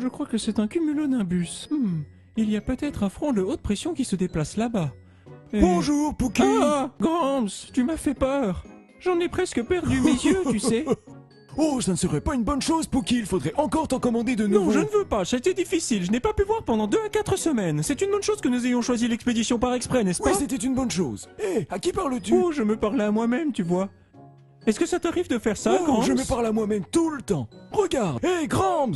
Je crois que c'est un cumulonimbus. Il y a peut-être un front de haute pression qui se déplace là-bas. Bonjour, Pookie. Ah, Grams, tu m'as fait peur. J'en ai presque perdu mes yeux, tu sais. Oh, ça ne serait pas une bonne chose, Pookie. Il faudrait encore t'en commander de nouveau. Non, je ne veux pas. C'était difficile. Je n'ai pas pu voir pendant 2 à 4 semaines. C'est une bonne chose que nous ayons choisi l'expédition par exprès, n'est-ce Oui, pas? c'était une bonne chose. Hé, à qui parles-tu? Oh, je me parlais à moi-même, tu vois. Est-ce que ça t'arrive de faire ça, Oh, Grams? je me parle à moi-même tout le temps. Regarde. Hé, Grams.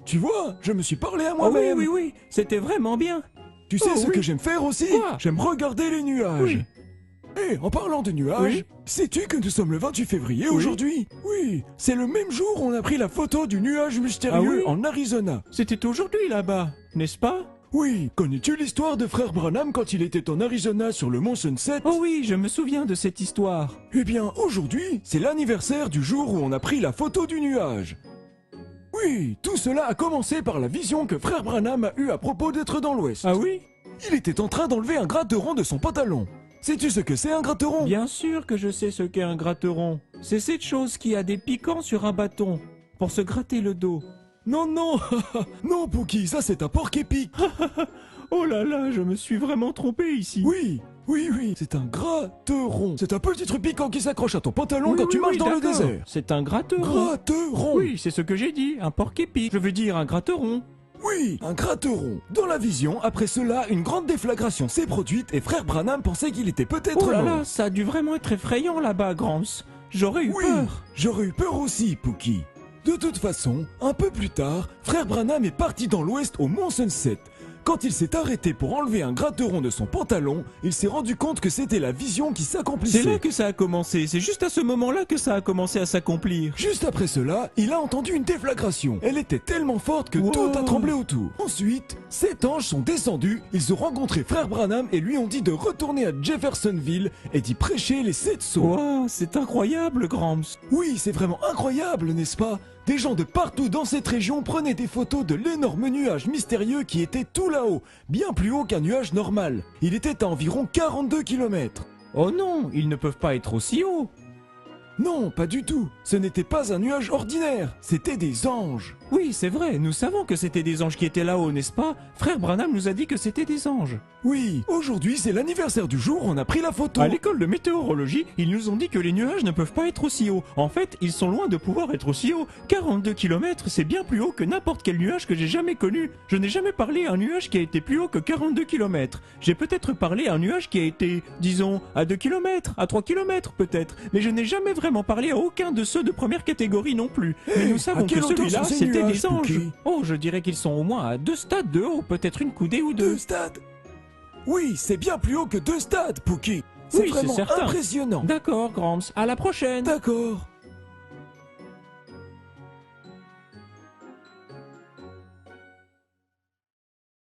Tu vois, je me suis parlé à Oh oui, moi-même. oui, oui. C'était vraiment bien. Tu sais Oh, ce oui. que j'aime faire aussi? Quoi? J'aime regarder les nuages. Oui. Hé, en parlant de nuages, Oui. sais-tu que nous sommes le 28 février Oui. aujourd'hui? Oui, c'est le même jour où on a pris la photo du nuage mystérieux Ah oui? en Arizona. C'était aujourd'hui là-bas, n'est-ce pas? Oui, connais-tu l'histoire de frère Branham quand il était en Arizona sur le mont Sunset? Oh oui, je me souviens de cette histoire. Eh bien, aujourd'hui, c'est l'anniversaire du jour où on a pris la photo du nuage. Oui, tout cela a commencé par la vision que frère Branham a eue à propos d'être dans l'Ouest. Ah oui? Il était en train d'enlever un gratteron de son pantalon. Sais-tu ce que c'est un gratteron? Bien sûr que je sais ce qu'est un gratteron. C'est cette chose qui a des piquants sur un bâton, pour se gratter le dos. Non, non, non, Pookie, ça c'est un porc-épic. Oh là là, je me suis vraiment trompé ici. Oui, oui, oui, c'est un gratteron. C'est un petit truc piquant qui s'accroche à ton pantalon Oui, quand oui, tu marches oui, dans le d'accord. désert. C'est un gratteron. Gratteron. Oui, c'est ce que j'ai dit, un porc-épic. Je veux dire un gratteron. Oui, un gratteron. Dans la vision, après cela, une grande déflagration s'est produite et frère Branham pensait qu'il était peut-être Oh là mort. là, ça a dû vraiment être effrayant là-bas, Grams. J'aurais eu Oui, peur. j'aurais eu peur aussi, Pookie. De toute façon, un peu plus tard, frère Branham est parti dans l'ouest au mont Sunset. Quand il s'est arrêté pour enlever un gratteron de son pantalon, il s'est rendu compte que c'était la vision qui s'accomplissait. C'est là que ça a commencé, c'est juste à ce moment-là que ça a commencé à s'accomplir. Juste après cela, il a entendu une déflagration. Elle était tellement forte que Wow. tout a tremblé autour. Ensuite, 7 anges sont descendus, ils ont rencontré frère Branham et lui ont dit de retourner à Jeffersonville et d'y prêcher les 7 sceaux. Wow, c'est incroyable, Grams. Oui, c'est vraiment incroyable, n'est-ce pas? Des gens de partout dans cette région prenaient des photos de l'énorme nuage mystérieux qui était tout là-haut, bien plus haut qu'un nuage normal. Il était à environ 42 km. Oh non, ils ne peuvent pas être aussi hauts. Non, pas du tout. Ce n'était pas un nuage ordinaire, c'était des anges. Oui, c'est vrai, nous savons que c'était des anges qui étaient là-haut, n'est-ce pas? Frère Branham nous a dit que c'était des anges. Oui, aujourd'hui c'est l'anniversaire du jour où on a pris la photo. À l'école de météorologie, ils nous ont dit que les nuages ne peuvent pas être aussi hauts. En fait, ils sont loin de pouvoir être aussi hauts. 42 km, c'est bien plus haut que n'importe quel nuage que j'ai jamais connu. Je n'ai jamais parlé à un nuage qui a été plus haut que 42 km. J'ai peut-être parlé à un nuage qui a été, disons, à 2 km, à 3 km peut-être. Mais je n'ai jamais vraiment parlé à aucun de ceux de première catégorie non plus. Mais nous à savons quelle que hauteur celui-là, sont ces c'était nuages, des anges. Pookie? Oh, je dirais qu'ils sont au moins à 2 stades de haut, peut-être une coudée ou 2. 2 stades. Oui, c'est bien plus haut que 2 stades, Pookie. C'est Oui, c'est vraiment certain. impressionnant. D'accord, Grams. À la prochaine. D'accord.